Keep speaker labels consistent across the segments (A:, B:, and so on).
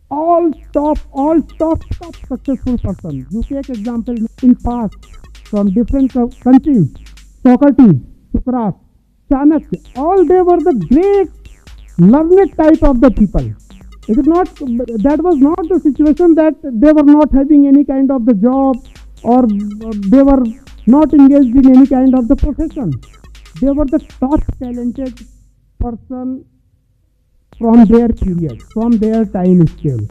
A: All top successful person. You take example in past from different countries, Socrates, Socrates, Chanakya, all they were the great learned type of the people. It is not that was not the situation that they were not having any kind of the job or they were not engaged in any kind of the profession. They were the top talented person from their period, from their time scale.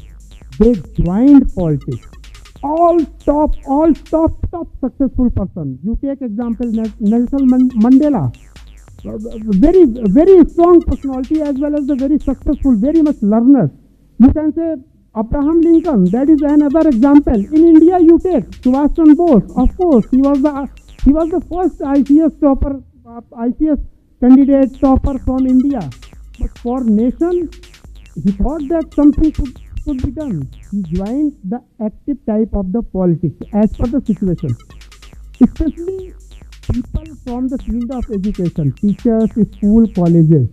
A: They joined politics. All top successful person. You take example Nelson Mandela, very strong personality as well as the very successful, very much learner. You can say Abraham Lincoln. That is another example. In India, you take Subhash Chandra Bose. Of course, he was the first ICS topper, ICS candidate topper from India. But for nation, he thought that something could be done. He joined the active type of the politics as per the situation. Especially people from the field of education, teachers, school, colleges.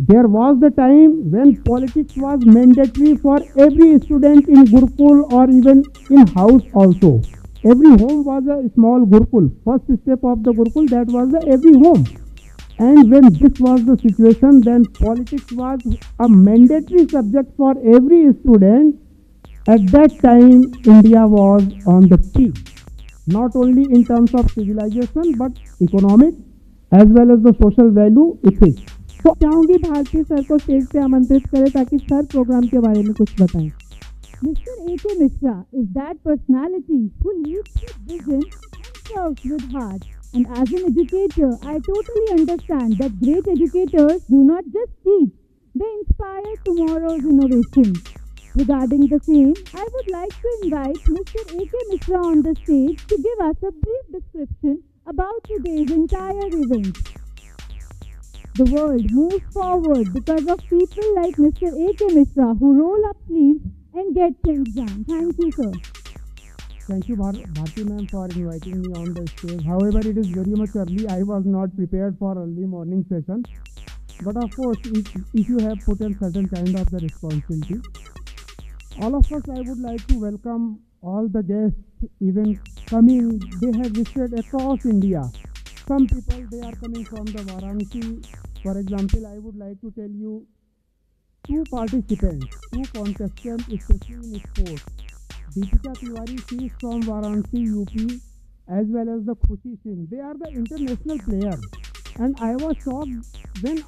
A: There was the time when politics was mandatory for every student in Gurukul or even in house also. Every home was a small Gurukul. First step of the Gurukul, that was the every home. And when this was the situation, then politics was a mandatory subject for every student. At that time, India was on the peak, not only in terms of civilization, but economic as well as the social value, ethics.
B: तो चाहूंगी Bharti sir को stage पे आमंत्रित करें ताकि sir programme के बारे में कुछ बताएं. Mr. A.K. Mishra is that personality who leads with vision and serves with heart. And as an educator, I totally understand that great educators do not just teach, they inspire tomorrow's innovation. Regarding the same, I would like to invite Mr. A.K. Mishra on the stage to give us a brief description about today's entire event. The world moves forward because of people like Mr. A.K. Mishra who roll up sleeves and get things done. Thank you, sir.
A: Thank you, Bharti ma'am, for inviting me on the stage. However, it is very much early. I was not prepared for early morning session. But of course, if you have put in certain kind of the responsibility, all of us, I would like to welcome all the guests, even coming. They have visited across India. Some people, they are coming from the Varanasi. For example, I would like to tell you two participants, two contestants, especially in sports. Deepika Tiwari, she is from Varanasi, UP, as well as the Khushi Singh. They are the international players. And I was shocked when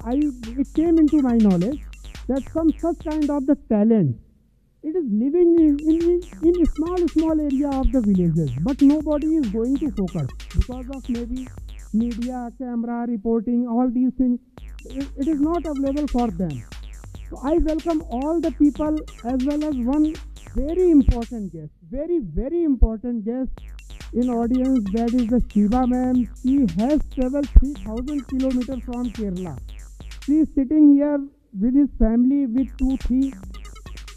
A: it came into my knowledge that some such kind of the talent, it is living in small area of the villages, but nobody is going to focus because of maybe media, camera, reporting, all these things. It is not available for them. So I welcome all the people as well as one very important guest, very important guest in audience. That is the Shiva ma'am. She has traveled 3,000 kilometers from Kerala. She is sitting here with his family with 2-3.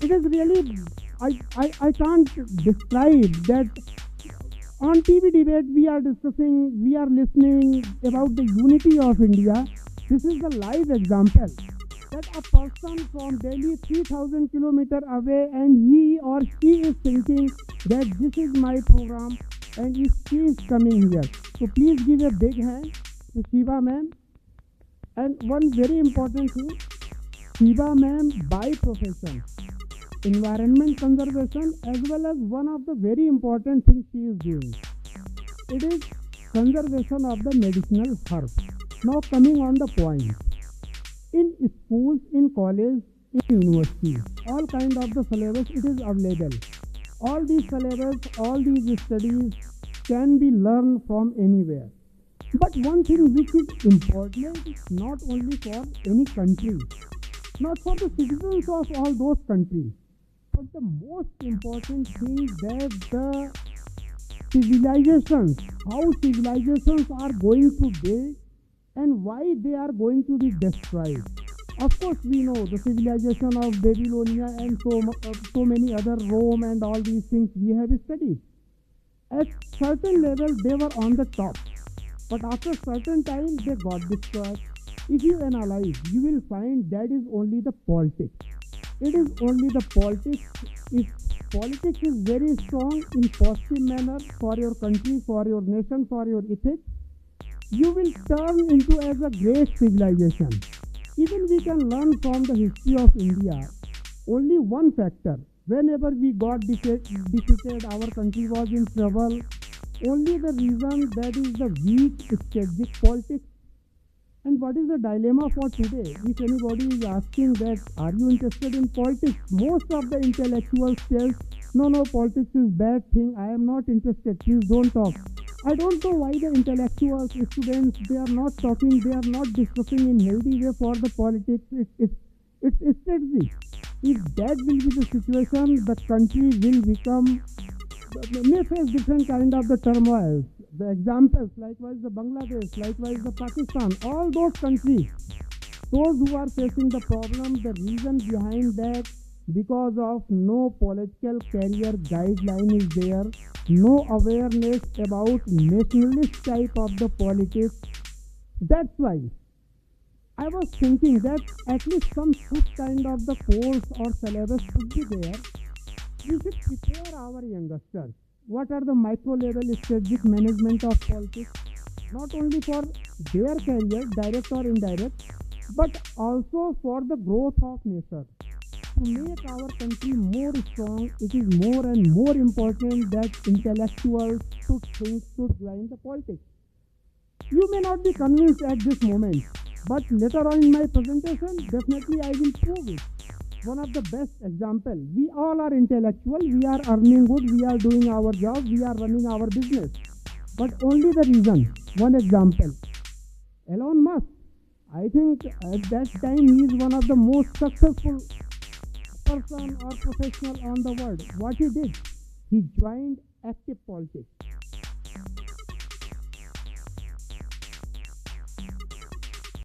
A: It is really, I can't describe that. On TV debate, we are discussing, we are listening about the unity of India. This is the live example that a person from Delhi 3,000 kilometers away and he or she is thinking that this is my program and she is coming here. So please give a big hand to Shiva ma'am. And one very important thing, Shiva ma'am by profession, environment conservation as well as one of the very important things she is doing. It is conservation of the medicinal herbs. Now coming on the point. In schools, in college, in universities, all kind of the syllabus it is available. All these syllabus, all these studies can be learned from anywhere. But one thing which is important, not only for any country, not for the citizens of all those countries, but the most important thing that the civilizations, how civilizations are going to build and why they are going to be destroyed. Of course, we know the civilization of Babylonia and so many other Rome and all these things we have studied. At certain level, they were on the top, but after certain time, they got destroyed. If you analyze, you will find that is only the politics. It is only the politics. If politics is very strong in positive manner for your country, for your nation, for your ethics, you will turn into as a great civilization. Even we can learn from the history of India. Only one factor. Whenever we got defeated, our country was in trouble. Only the reason that is the weak strategic politics. And what is the dilemma for today? If anybody is asking that, are you interested in politics? Most of the intellectuals tell, no, politics is bad thing. I am not interested. Please don't talk. I don't know why the intellectuals, students, they are not talking. They are not discussing in healthy way for the politics. It's strategy. If that will be the situation, the country will become may face different kind of the turmoils. The examples, likewise the Bangladesh, likewise the Pakistan, all those countries, those who are facing the problem, the reason behind that, because of no political career guideline is there, no awareness about nationalist type of the politics. That's why I was thinking that at least some such kind of the course or syllabus should be there. We should prepare our youngsters. What are the micro level strategic management of politics? Not only for their career, direct or indirect, but also for the growth of nation. To make our country more strong, it is more and more important that intellectuals should join the politics. You may not be convinced at this moment, but later on in my presentation, definitely I will prove it. One of the best example, we all are intellectual, we are earning good, we are doing our job, we are running our business. But only the reason, one example, Elon Musk, I think at that time he is one of the most successful person or professional on the world. What he did, he joined active politics.